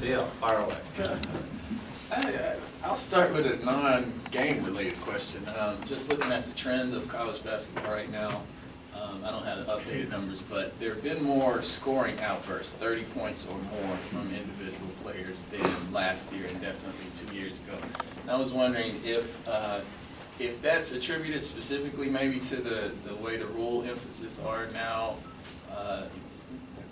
Yeah, fire away. I'll start with a non-game related question. Just looking at the trend of college basketball right now, I don't have the updated numbers, but there have been more scoring outbursts, 30 points or more from individual players than last year and definitely 2 years ago. And I was wondering if that's attributed specifically maybe to the way the rule emphasis are now.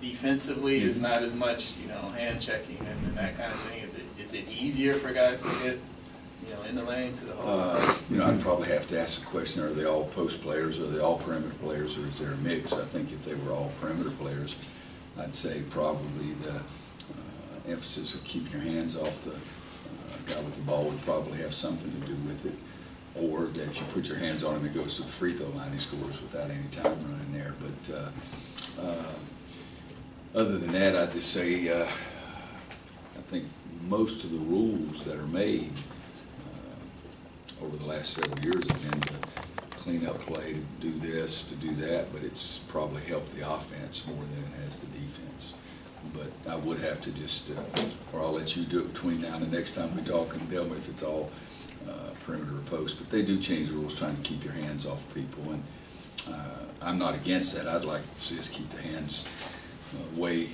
Defensively, there's not as much, hand checking and that kind of thing. Is it easier for guys to get, in the lane to the hole? I'd probably have to ask the question, are they all post players, are they all perimeter players, or is there a mix? I think if they were all perimeter players, I'd say probably the emphasis of keeping your hands off the guy with the ball would probably have something to do with it. Or that if you put your hands on him, it goes to the free throw line, he scores without any time running there. But other than that, I'd just say I think most of the rules that are made over the last several years have been to clean up play, to do this, to do that, but it's probably helped the offense more than it has the defense. But I would have to just, or I'll let you do it between now and the next time we talk and tell me if it's all perimeter or post. But they do change the rules trying to keep your hands off people, and I'm not against that. I'd like to see us keep the hands away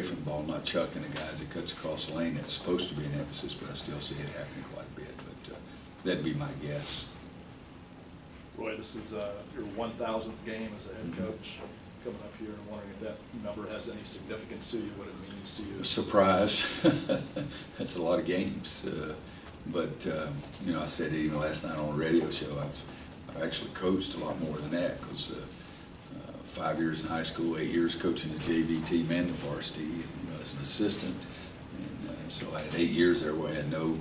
from the ball, not chucking the guys that cuts across the lane. That's supposed to be an emphasis, but I still see it happening quite a bit. But that'd be my guess. Roy, this is your 1,000th game as a head coach coming up here, and wondering if that number has any significance to you, what it means to you. A surprise. That's a lot of games. But I said it even last night on a radio show. I've actually coached a lot more than that, because 5 years in high school, 8 years coaching the JV team and the varsity, as an assistant. And so I had 8 years there where I had no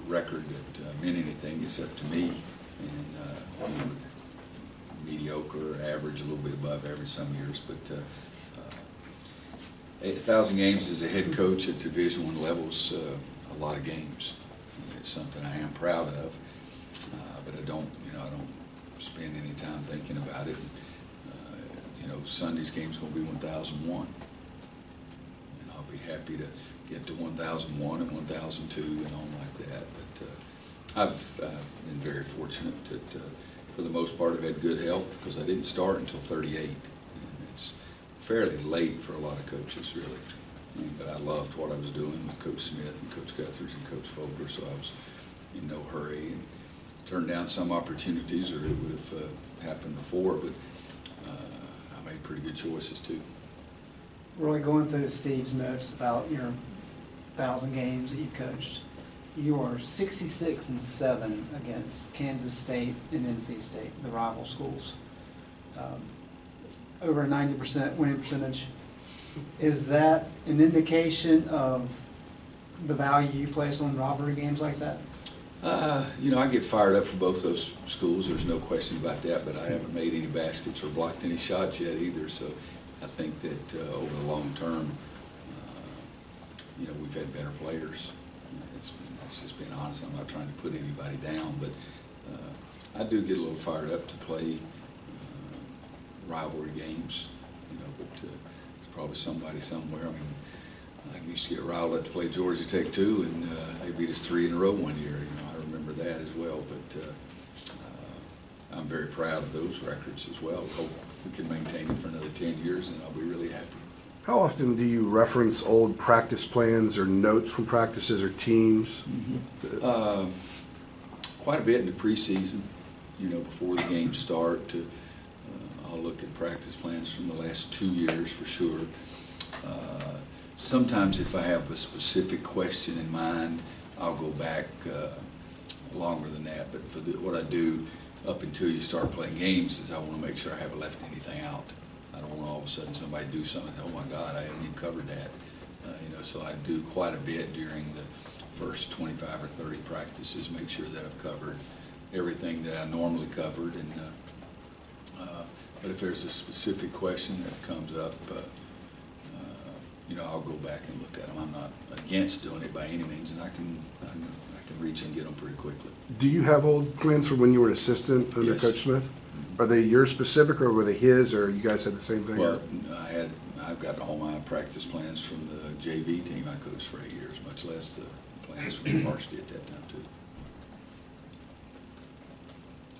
record that meant anything except to me. And mediocre, average, a little bit above average some years. But 1,000 games as a head coach at Division I levels, a lot of games. It's something I am proud of, but I don't spend any time thinking about it. Sunday's game's going to be 1,001, and I'll be happy to get to 1,001 and 1,002 and on like that. But I've been very fortunate that, for the most part, I've had good health, because I didn't start until 38, and it's fairly late for a lot of coaches, really. But I loved what I was doing with Coach Smith and Coach Guthers and Coach Fogler, so I was in no hurry, and turned down some opportunities, or it would have happened before, but I made pretty good choices too. Roy, going through Steve's notes about your 1,000 games that you've coached, you are 66-7 against Kansas State and NC State, the rival schools. It's over a 90% winning percentage. Is that an indication of the value you place on rivalry games like that? I get fired up for both those schools. There's no question about that, but I haven't made any baskets or blocked any shots yet either. So I think that over the long term, we've had better players. That's just being honest. I'm not trying to put anybody down, but I do get a little fired up to play rivalry games. But it's probably somebody somewhere. I mean, I used to get riled up to play Georgia Tech too, and they beat us 3 in a row one year. I remember that as well. But I'm very proud of those records as well. Hope we can maintain it for another 10 years, and I'll be really happy. How often do you reference old practice plans or notes from practices or teams? Mm-hmm. Quite a bit in the preseason. Before the games start. I'll look at practice plans from the last 2 years for sure. Sometimes if I have a specific question in mind, I'll go back longer than that. But for what I do up until you start playing games is I want to make sure I haven't left anything out. I don't want all of a sudden somebody do something, oh my God, I haven't even covered that. So I do quite a bit during the first 25 or 30 practices, make sure that I've covered everything that I normally covered. And but if there's a specific question that comes up, I'll go back and look at them. I'm not against doing it by any means, and I can reach and get them pretty quickly. Do you have old plans from when you were an assistant under Yes. Coach Smith? Are they yours specific, or were they his, or you guys had the same thing? Well, I've got all my practice plans from the JV team I coached for 8 years, much less the plans from the varsity at that time too.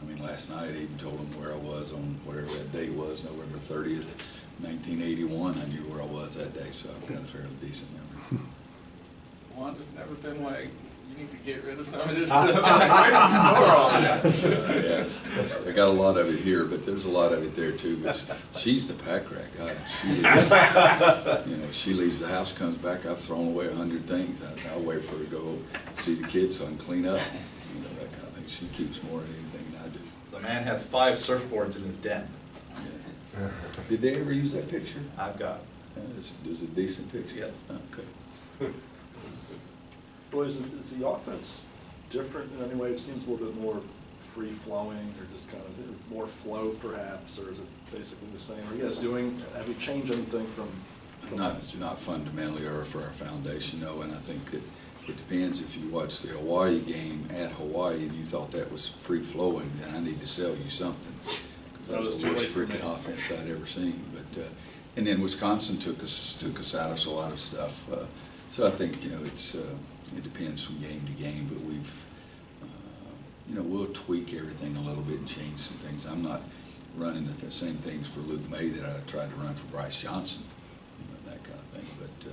I mean, last night I even told them where I was on whatever that date was, November 30th, 1981. I knew where I was that day, so I've got a fairly decent memory. Wanda's never been like, you need to get rid of some of this stuff. I'm like, where do you store all that? Yeah, I got a lot of it here, but there's a lot of it there too. But she's the pack rat guy. She leaves, you know, she leaves the house, comes back. I've thrown away 100 things. I'll wait for her to go see the kids so I can clean up. You know, that kind of thing. She keeps more than anything I do. The man has 5 surfboards in his den. Yeah. Did they ever use that picture? I've got. It's a decent picture. Yep. Okay. Roy, is the offense different in any way? It seems a little bit more free-flowing, or just kind of more flow perhaps, or is it basically the same? Are you guys have you changed anything from last year? Not fundamentally or for our foundation, no, and I think that it depends. If you watch the Hawaii game at Hawaii and you thought that was free-flowing, then I need to sell you something. Because that was the worst freaking offense I'd ever seen. But and then Wisconsin took us out of a lot of stuff. So I think, you know, it depends from game to game, but we've, you know, we'll tweak everything a little bit and change some things. I'm not running the same things for Luke May that I tried to run for Bryce Johnson, you know, that kind of thing. But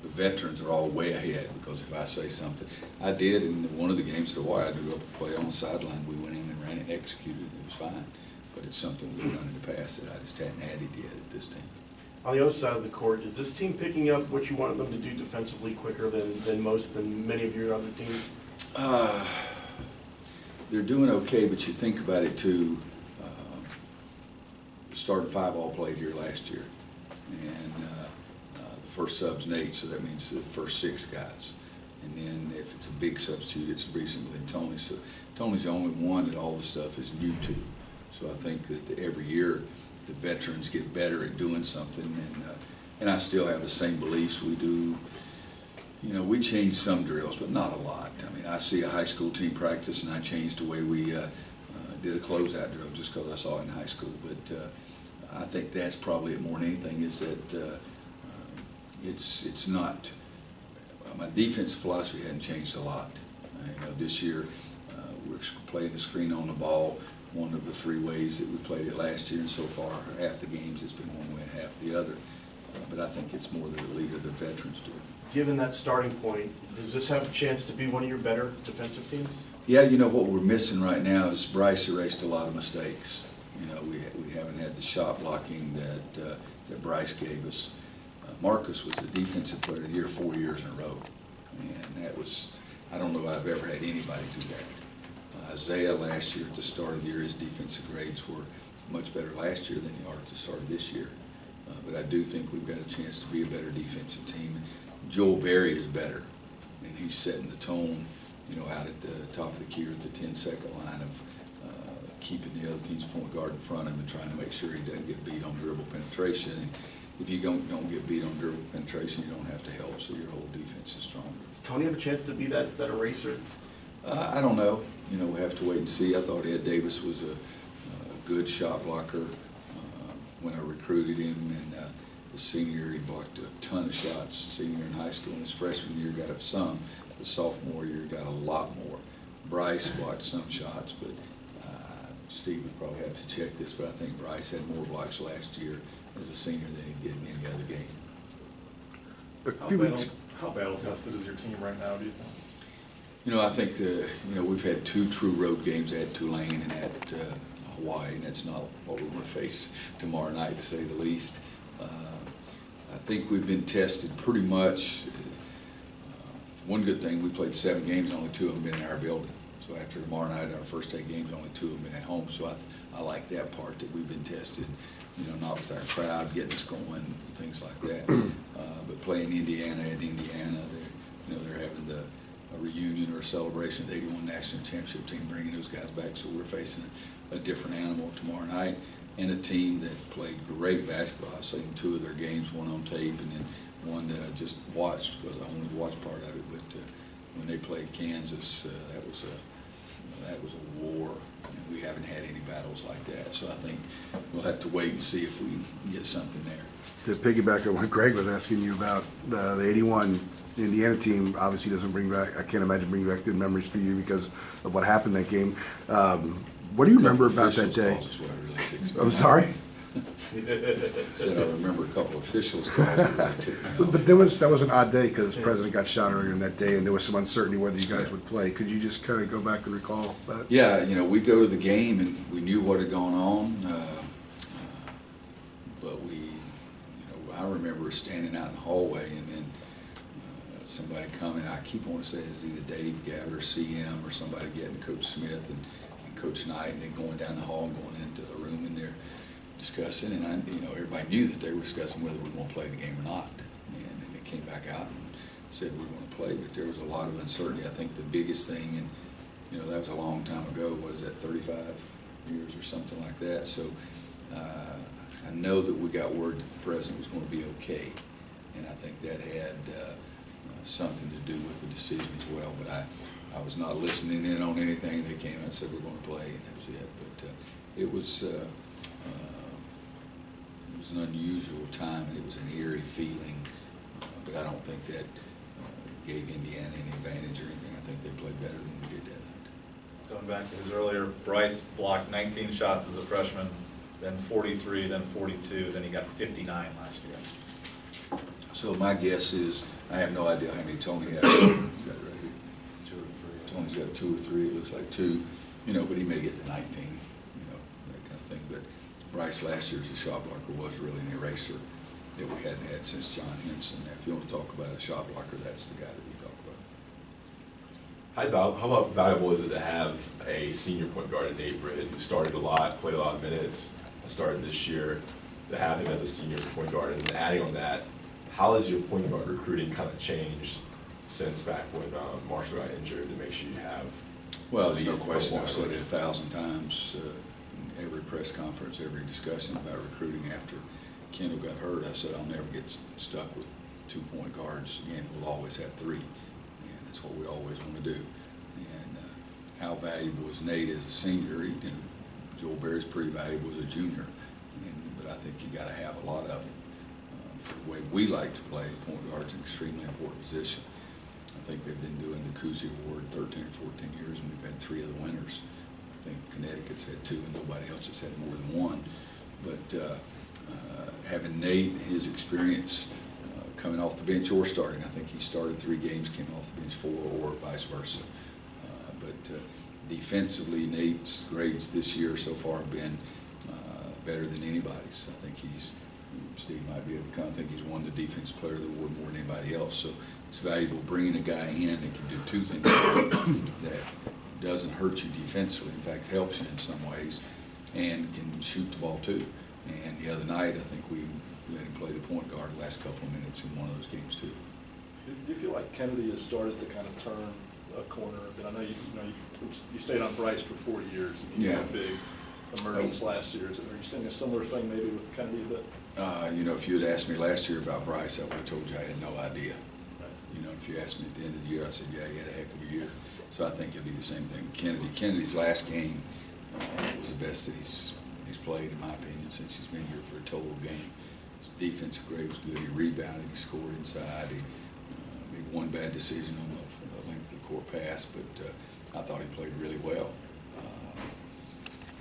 the veterans are all way ahead, because if I say something, I did in one of the games at Hawaii, I had to go up and play on the sideline. We went in and ran it and executed it. It was fine. But it's something we've done in the past that I just hadn't had it yet at this team. On the other side of the court, is this team picking up what you wanted them to do defensively quicker than many of your other teams? They're doing okay, but you think about it too, the starting 5 all played here last year. And the first sub's Nate, so that means the first 6 guys. And then if it's a big substitute, it's recently Tony. So Tony's the only one that all the stuff is new to. So I think that every year the veterans get better at doing something, and I still have the same beliefs we do. You know, we change some drills, but not a lot. I mean, I see a high school team practice, and I changed the way we did a closeout drill just because I saw it in high school. But I think that's probably it more than anything, is that it's not. My defense philosophy hadn't changed a lot. You know, this year we're playing the screen on the ball, one of the 3 ways that we played it last year, and so far half the games it's been one way and half the other. But I think it's more the lead of the veterans do it. Given that starting point, does this have a chance to be one of your better defensive teams? Yeah, you know what we're missing right now is Bryce erased a lot of mistakes. You know, we haven't had the shot blocking that Bryce gave us. Marcus was the defensive player of the year 4 years in a row, and that was, I don't know if I've ever had anybody do that. Isaiah last year at the start of the year, his defensive grades were much better last year than they are at the start of this year. But I do think we've got a chance to be a better defensive team. Joel Berry is better, and he's setting the tone, you know, out at the top of the key or at the 10-second line of keeping the other team's point guard in front of him and trying to make sure he doesn't get beat on dribble penetration. And if you don't get beat on dribble penetration, you don't have to help, so your whole defense is stronger. Does Tony have a chance to be that eraser? I don't know. You know, we have to wait and see. I thought Ed Davis was a good shot blocker when I recruited him, and his senior year he blocked a ton of shots. Senior in high school, and his freshman year got some. The sophomore year got a lot more. Bryce blocked some shots, but Steve would probably have to check this, but I think Bryce had more blocks last year as a senior than he did in any other game. A few weeks. How battle tested is your team right now, do you think? You know, I think we've had 2 true road games at Tulane and at Hawaii, and that's not what we're going to face tomorrow night, to say the least. I think we've been tested pretty much. One good thing, we played 7 games, only 2 of them been in our building. So after tomorrow night, our first 8 games, only 2 of them been at home. So I like that part, that we've been tested, you know, not with our crowd getting us going and things like that. But playing Indiana at Indiana, they're having a reunion or a celebration of the 81 National Championship team, bringing those guys back. So we're facing a different animal tomorrow night, and a team that played great basketball. I've seen 2 of their games, one on tape and then one that I just watched because I only watched part of it. But when they played Kansas, that was a war. And we haven't had any battles like that. So I think we'll have to wait and see if we can get something there. To piggyback on what Greg was asking you about, the 81 Indiana team obviously doesn't bring back, I can't imagine bringing back good memories for you because of what happened that game. What do you remember about that day? Officials calls is what I really took me I'm out. sorry? Said I remember a couple of officials calls that really took me out. But that was an odd day because the president got shot earlier in that day and there was some uncertainty whether you guys would play. Could you just kind of go back and recall that? Yeah, we go to the game and we knew what had gone on, but I remember standing out in the hallway and then somebody coming, I keep wanting to say it's either Dave Gavitt or CM or somebody getting Coach Smith and Coach Knight and then going down the hall and going into the room and they're discussing and everybody knew that they were discussing whether we want to play the game or not. And then they came back out and said we want to play, but there was a lot of uncertainty. I think the biggest thing, and that was a long time ago, what is that, 35 years or something like that. So I know that we got word that the president was going to be okay, and I think that had something to do with the decision as well. But I was not listening in on anything. They came and said we're going to play, and that was it. But it was an unusual time, and it was an eerie feeling. But I don't think that gave Indiana any advantage or anything. I think they played better than we did that night. Going back to his earlier, Bryce blocked 19 shots as a freshman, then 43, then 42, then he got 59 last year. So my guess is, I have no idea how many Tony has. Tony's got 2 or 3, it looks like 2, but he may get to 19, that kind of thing. But Bryce last year as a shot blocker was really an eraser that we hadn't had since John Henson. If you want to talk about a shot blocker, that's the guy that we talk about. How about valuable is it to have a senior point guard in Nate Britt who started a lot, played a lot of minutes, started this year, to have him as a senior point guard? And then adding on that, how has your point guard recruiting kind of changed since back when Marshall got injured to make sure you have? Well, there's no these question, I've couple said it hours? 1,000 times, in every press conference, every discussion about recruiting after Kendall got hurt. I said I'll never get stuck with 2 point guards again. We'll always have 3, and that's what we always want to do. And how valuable is Nate as a senior? Joel Berry's pretty valuable as a junior, but I think you got to have a lot of them. For the way we like to play, point guard's an extremely important position. I think they've been doing the Cousy Award 13 or 14 years, and we've had 3 of the winners. I think Connecticut's had 2, and nobody else has had more than 1. But having Nate, his experience coming off the bench or starting, I think he started 3 games, came off the bench 4, or vice versa. But defensively, Nate's grades this year so far have been better than anybody's. I think Steve might be able to I think he's won the Defensive Player of the Award more than anybody else. So it's valuable bringing a guy in that can do 2 things that doesn't hurt you defensively, in fact helps you in some ways, and can shoot the ball too. And the other night, I think we let him play the point guard the last couple of minutes in one of those games too. Do you feel like Kennedy has started to kind of turn a corner? But I know you stayed on Bryce for 4 years, and you had a big emergence last year. Are you seeing a similar thing maybe with Kennedy a bit? If you had asked me last year about Bryce, I would have told you I had no idea. If you asked me at the end of the year, I said, yeah, he had a heck of a year. So I think it'll be the same thing with Kennedy. Kennedy's last game was the best that he's played, in my opinion, since he's been here for a total game. His defensive grade was good. He rebounded, he scored inside. He made 1 bad decision on the length of the court pass, but I thought he played really well.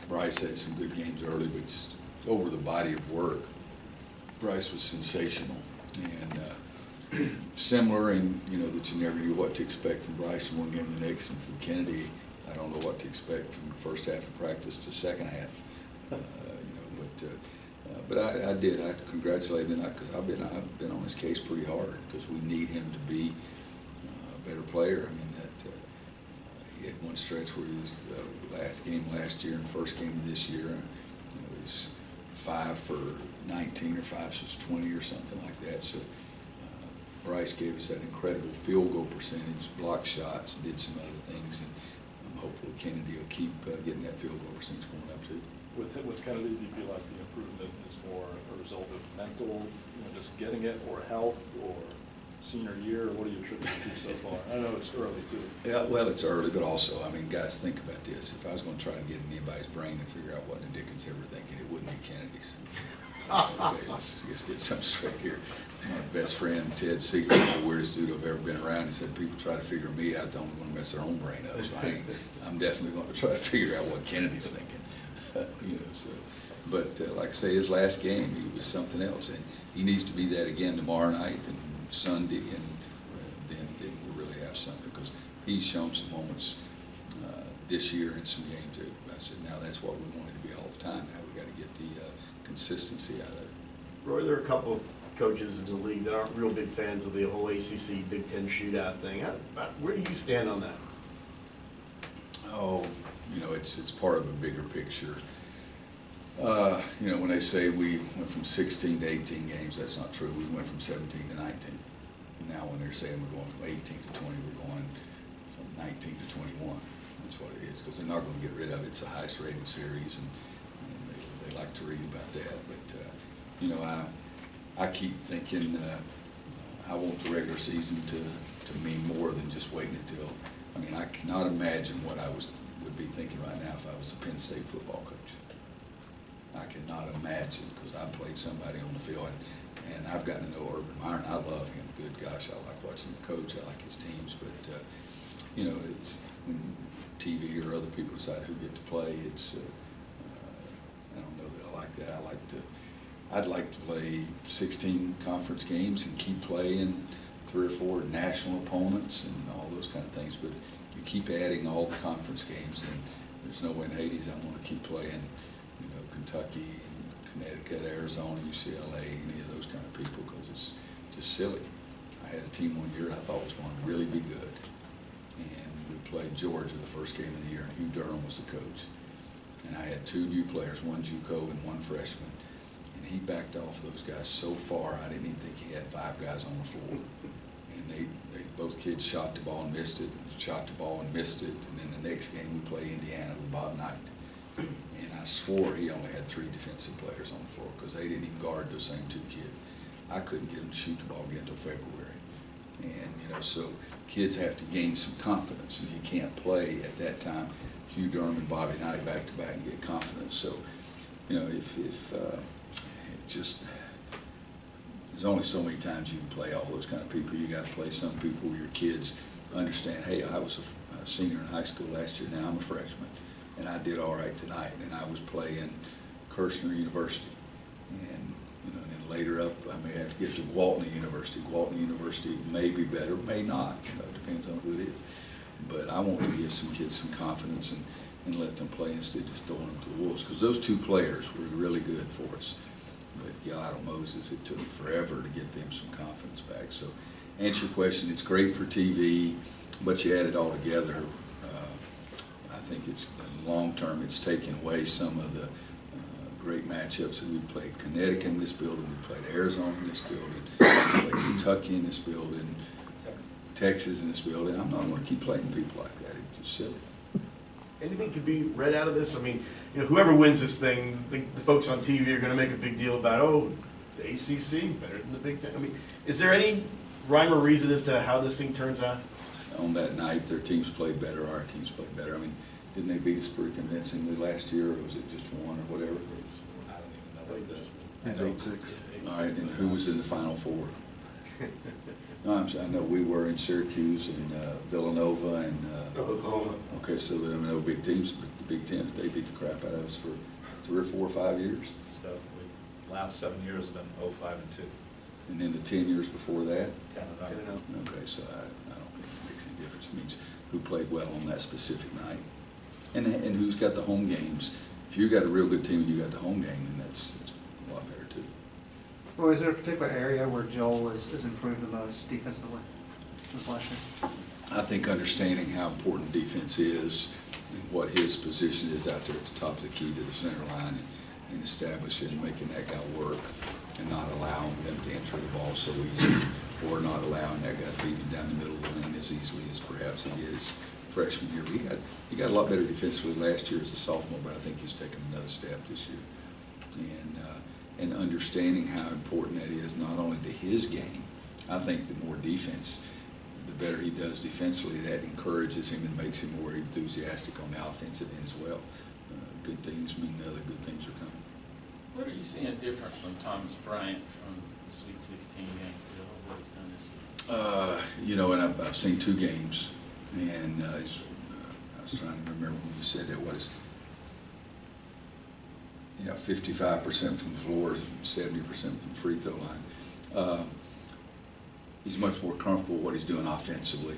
Bryce had some good games early, but just over the body of work, Bryce was sensational. And similar in, that you never knew what to expect from Bryce from one game to the next, and from Kennedy, I don't know what to expect from the first half of practice to second half. But I did. I congratulate him because I've been on his case pretty hard because we need him to be a better player. I mean, he had 1 stretch where he was last game last year and first game of this year. He was 5 for 19 or 5 for 20 or something like that. So Bryce gave us that incredible field goal percentage, blocked shots, and did some other things. And I'm hopeful Kennedy will keep getting that field goal percentage going up too. With Kennedy, do you feel like the improvement is more a result of mental, just getting it, or health, or senior year, or what do you attribute it to so far? I know it's early too. Yeah, well, it's early, but also, guys, think about this. If I was going to try to get in anybody's brain and figure out what the Dickens they were thinking, it wouldn't be Kennedy's. Okay, let's get something straight here. My best friend, Ted Seeger, the weirdest dude I've ever been around, he said, people try to figure me out, don't want to mess their own brain up, so I'm definitely going to try to figure out what Kennedy's thinking. You know, so, but like I say, his last game, he was something else, and he needs to be that again tomorrow night and Sunday, and then we'll really have something, because he's shown some moments this year in some games that I said, now that's what we wanted to be all the time. Now we got to get the consistency out of it. Roy, there are a couple of coaches in the league that aren't real big fans of the whole ACC Big Ten shootout thing. Where do you stand on that? Oh, you know, it's part of a bigger picture. You know, when they say we went from 16 to 18 games, that's not true. We went from 17 to 19. Now when they're saying we're going from 18 to 20, we're going from 19 to 21. That's what it is, because they're not going to get rid of it. It's the highest rated series, and they like to read about that. But, you know, I keep thinking I want the regular season to mean more than just waiting until, I mean, I cannot imagine what I would be thinking right now if I was a Penn State football coach. I cannot imagine, because I played somebody on the field, and I've gotten to know Urban Meyer, and I love him. Good gosh, I like watching him coach. I like his teams, but you know, it's when TV or other people decide who get to play. It's I don't know that I like that. I'd like to play 16 conference games and keep playing 3 or 4 national opponents and all those kind of things. But you keep adding all the conference games, and there's no way in Hades I want to keep playing, you know, Kentucky, Connecticut, Arizona, UCLA, any of those kind of people, because it's just silly. I had a team one year I thought was going to really be good, and we played Georgia the first game of the year, and Hugh Durham was the coach. And I had 2 new players, one JUCO and one freshman, and he backed off those guys so far I didn't even think he had 5 guys on the floor. And they both kids shot the ball and missed it, shot the ball and missed it, and then the next game we play Indiana with Bob Knight. And I swore he only had 3 defensive players on the floor, because they didn't even guard those same 2 kids. I couldn't get them to shoot the ball again until February. And, you know, so kids have to gain some confidence, and you can't play at that time Hugh Durham and Bobby Knight back to back and get confidence. So, you know, if it just, there's only so many times you can play all those kind of people. You got to play some people where your kids understand, hey, I was a senior in high school last year, now I'm a freshman, and I did all right tonight, and I was playing Kirshner University. And, you know, and then later up, I may have to get to Gwaltney University. Gwaltney University may be better, may not. You know, it depends on who it is. But I want to give some kids some confidence and let them play instead of just throwing them to the wolves. Because those 2 players were really good for us. But Gallardo Moses, it took forever to get them some confidence back. So, answer your question, it's great for TV, but you add it all together. I think it's long term. It's taken away some of the great matchups that we've played. Connecticut in this building, we played Arizona in this building, we played Kentucky in this building, Texas in this building. I'm not going to keep playing people like that. It's just silly. Anything could be read out of this? I mean, you know, whoever wins this thing, the folks on TV are going to make a big deal about, oh, the ACC better than the Big Ten. I mean, is there any rhyme or reason as to how this thing turns out? On that night, their teams played better, our teams played better. I mean, didn't they beat us pretty convincingly last year, or was it just 1 or whatever? I don't even know what It's 8-6. All right, and who was in the Final Four? No, I know we were in Syracuse and Villanova and Oklahoma. okay, so there were no big teams, but the Big Ten, they beat the crap out of us for 3 or 4 or 5 years. So the last 7 years have been 0-5-2. And then the 10 years before that? 10-0. Okay, so I don't think it makes any difference. It means who played well on that specific night. And who's got the home games. If you got a real good team and you got the home game, then it's a lot better too. Well, is there a particular area where Joel is improved the most defensively this last year? I think understanding how important defense is and what his position is out there at the top of the key to the center line and establishing, making that guy work and not allowing them to enter the ball so easily, or not allowing that guy to beat him down the middle of the lane as easily as perhaps he did his freshman year. He got a lot better defensively last year as a sophomore, but I think he's taken another step this year. And understanding how important that is not only to his game. I think the more defense, the better he does defensively, that encourages him and makes him more enthusiastic on the offensive end as well. Good things mean other good things are coming. What are you seeing different from Thomas Bryant from the Sweet 16 games, what he's done this year? You know, and I've seen 2 games, and I was trying to remember when you said that, what is, 55% from the floor, 70% from the free throw line. He's much more comfortable with what he's doing offensively.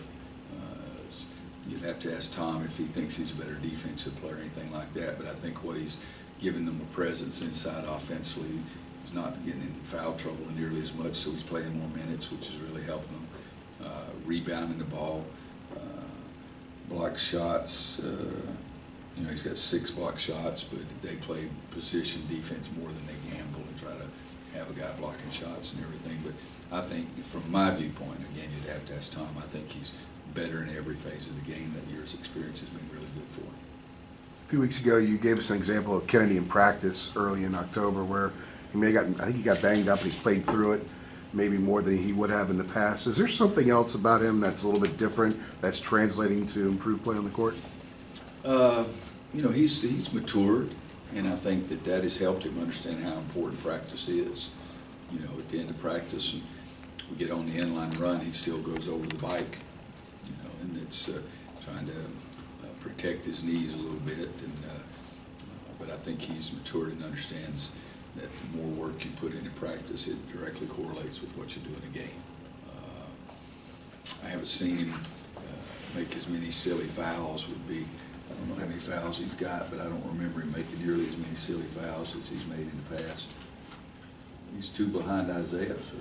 You'd have to ask Tom if he thinks he's a better defensive player or anything like that, but I think what he's given them a presence inside offensively, he's not getting in foul trouble nearly as much, so he's playing more minutes, which is really helping him. Rebounding the ball, block shots, he's got 6 block shots, but they play position defense more than they gamble and try to have a guy blocking shots and everything. But I think from my viewpoint, again, you'd have to ask Tom, I think he's better in every phase of the game. That year's experience has been really good for him. A few weeks ago, you gave us an example of Kennedy in practice early in October where I think he got banged up and he played through it maybe more than he would have in the past. Is there something else about him that's a little bit different that's translating to improved play on the court? He's matured, and I think that has helped him understand how important practice is. At the end of practice, and we get on the inline run, he still goes over the bike, and it's trying to protect his knees a little bit. But I think he's matured and understands that the more work you put into practice, it directly correlates with what you do in the game. I haven't seen him make as many silly fouls. I don't know how many fouls he's got, but I don't remember him making nearly as many silly fouls as he's made in the past. He's 2 behind Isaiah, so.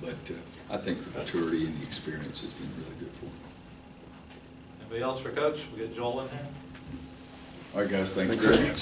But I think the maturity and the experience has been really good for him. Anybody else for Coach? We get Joel in here? All right, guys, thank you very much.